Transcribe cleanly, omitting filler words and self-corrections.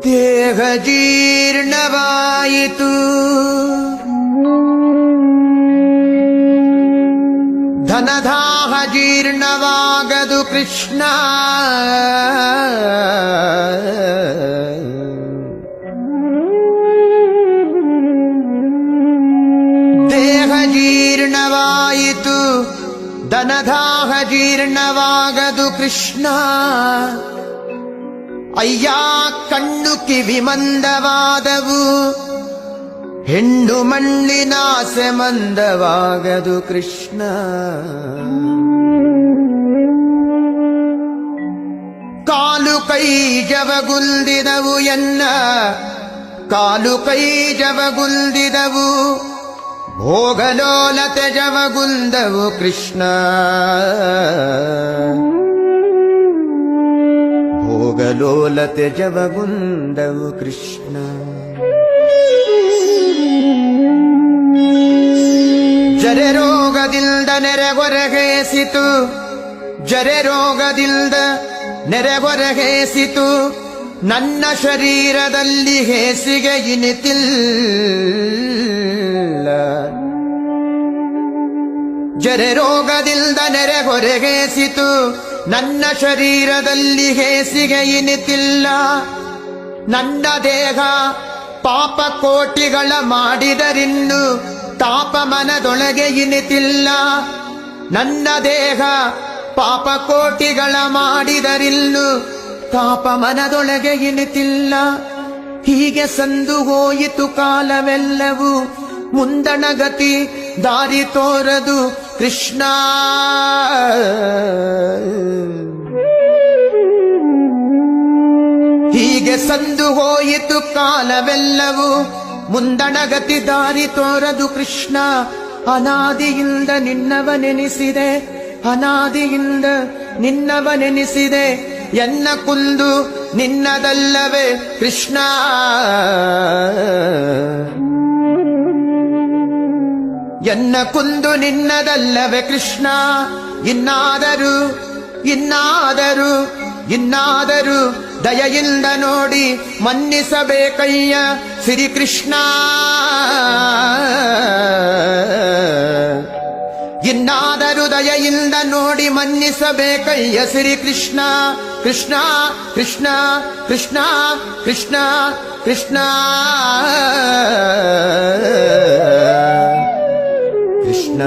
ದೇಹ ಜೀರ್ಣವಾಯಿತು, ಧನದಾಹ ಜೀರ್ಣವಾಗದು ಕೃಷ್ಣ. ದೇಹ ಜೀರ್ಣವಾಯಿತು, ಧನದಾಹ ಜೀರ್ಣವಾಗದು ಕೃಷ್ಣ. ಅಯ್ಯ ಕಣ್ಣು ಕಿವಿ ಮಂದವಾದವು, ಹೆಣ್ಣು ಮಣ್ಣಿನಾಸೆ ಮಂದವಾಗದು ಕೃಷ್ಣ. ಕಾಲು ಕೈ ಜವಗುಲ್ದಿದವು ಎನ್ನ, ಕಾಲು ಕೈ ಜವಗುಲ್ದಿದವು, ಭೋಗಲೋಲತೆ ಜವಗುಲ್ದವು ಕೃಷ್ಣ. ಭೋಗಲೋಲತೆ ಜವಗುಂದವು ಕೃಷ್ಣ. ಜರೆ ರೋಗದಿಲ್ದ ನೆರೆಗೊರಗೇಸಿತು, ಜರೆ ರೋಗದಿಲ್ದ ನೆರೆಗೊರಗೇಸಿತು, ನನ್ನ ಶರೀರದಲ್ಲಿ ಹೇಸಿಗೆ ಇನಿತಿಲ್ಲ. ಜರೆ ರೋಗದಿಲ್ದ ನೆರೆಗೊರಗೇಸಿತು, ನನ್ನ ಶರೀರದಲ್ಲಿ ಹೇಸಿಗೆ ಇನಿತಿಲ್ಲ. ನನ್ನ ದೇಹ ಪಾಪ ಕೋಟಿಗಳ ಮಾಡಿದರಿನ್ನು ತಾಪ ಮನದೊಳಗೆ ಇನಿತಿಲ್ಲ. ನನ್ನ ದೇಹ ಪಾಪ ಕೋಟಿಗಳ ಮಾಡಿದರಿನ್ನು ತಾಪ ಮನದೊಳಗೆ ಇನಿತಿಲ್ಲ. ಹೀಗೆ ಸಂದು ಹೋಯಿತು ಕಾಲವೆಲ್ಲವೂ, ಮುಂದಣ ಗತಿ ದಾರಿ ತೋರದು ಕೃಷ್ಣ. ಹೀಗೆ ಸಂದು ಹೋಯಿತು ಕಾಲವೆಲ್ಲವೂ, ಮುಂದಣ ಗತಿ ದಾರಿ ತೋರದು ಕೃಷ್ಣ. ಅನಾದಿಯಿಂದ ನಿನ್ನವನೆನಿಸಿದೆ, ಅನಾದಿಯಿಂದ ನಿನ್ನವನೆನಿಸಿದೆ, ಎನ್ನ ಕುಂದು ನಿನ್ನದಲ್ಲವೇ ಕೃಷ್ಣ. ಎನ್ನ ಕುಂದು ನಿನ್ನದಲ್ಲವೇ ಕೃಷ್ಣ. ಇನ್ನಾದರೂ ಇನ್ನಾದರೂ ಇನ್ನಾದರೂ ದಯೆಯಿಂದ ನೋಡಿ ಮನ್ನಿಸಬೇಕಯ್ಯ ಶ್ರೀಕೃಷ್ಣ. ಇನ್ನಾದರೂ ದಯೆಯಿಂದ ನೋಡಿ ಮನ್ನಿಸಬೇಕಯ್ಯ ಶ್ರೀಕೃಷ್ಣ. ಕೃಷ್ಣ ಕೃಷ್ಣ ಕೃಷ್ಣ ಕೃಷ್ಣ ಕೃಷ್ಣ ಕೃಷ್ಣ.